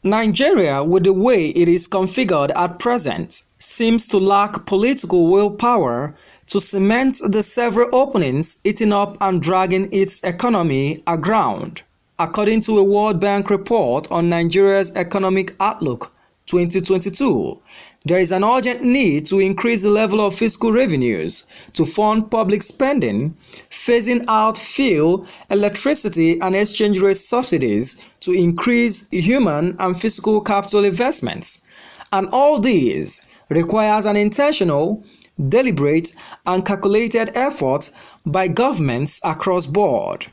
Nigeria, with the way it is configured at present, seems to lack political willpower to cement the several openings eating up and dragging its economy aground. According to a World Bank report on Nigeria's economic outlook 2022, there is an urgent need to increase the level of fiscal revenues to fund public spending, phasing out fuel, electricity, and exchange rate subsidies to increase human and physical capital investments. And all these requires an intentional, deliberate, and calculated effort by governments across board.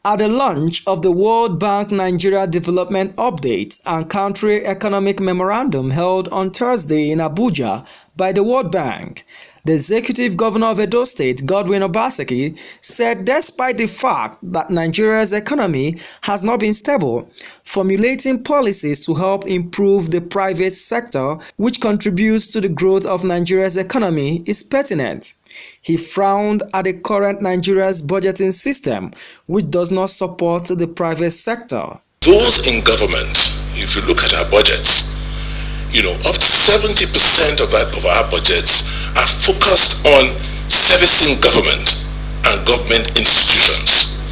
At the launch of the World Bank Nigeria Development Update and Country Economic Memorandum held on Thursday in Abuja by the World Bank, the Executive Governor of Edo State, Godwin Obaseki, said despite the fact that Nigeria's economy has not been stable, formulating policies to help improve the private sector, which contributes to the growth of Nigeria's economy, is pertinent. He frowned at the current Nigeria's budgeting system, which does not support the private sector. Those in government, if you look at our budgets, up to 70% of our budgets are focused on servicing government and government institutions,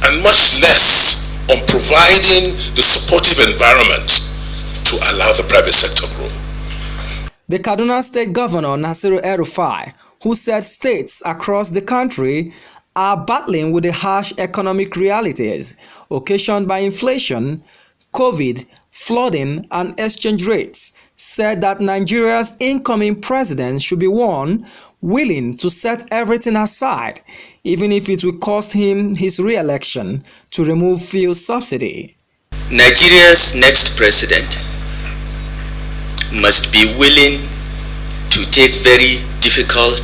and much less on providing the supportive environment to allow the private sector to grow. The Kaduna State Governor Nasiru El-Rufai, who said states across the country are battling with the harsh economic realities occasioned by inflation, COVID, flooding, and exchange rates, said that Nigeria's incoming president should be one willing to set everything aside, even if it will cost him his re-election, to remove fuel subsidy. Nigeria's next president must be willing to take very difficult,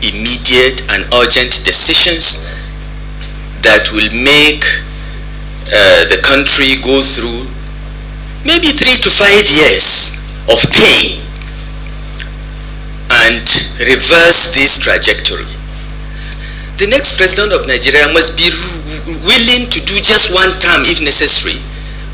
immediate, and urgent decisions that will make the country go through maybe 3 to 5 years of pain and reverse this trajectory. The next president of Nigeria must be willing to do just one term if necessary,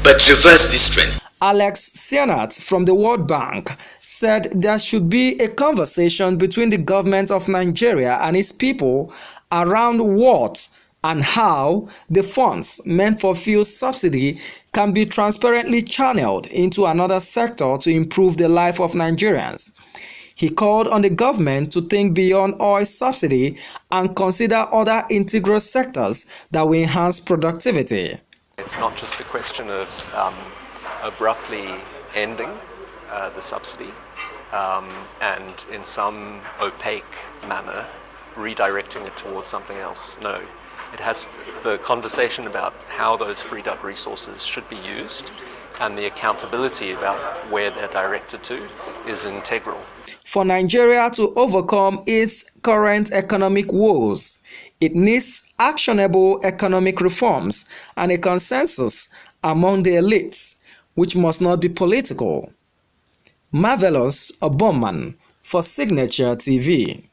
but reverse this trend. Alex Sianat from the World Bank said there should be a conversation between the government of Nigeria and its people around what and how the funds meant for fuel subsidy can be transparently channeled into another sector to improve the life of Nigerians. He called on the government to think beyond oil subsidy and consider other integral sectors that will enhance productivity. It's not just a question of abruptly ending the subsidy and in some opaque manner redirecting it towards something else. No, it has the conversation about how those freed up resources should be used and the accountability about where they're directed to is integral. For Nigeria to overcome its current economic woes, it needs actionable economic reforms and a consensus among the elites, which must not be political. Marvelous Obomman for Signature TV.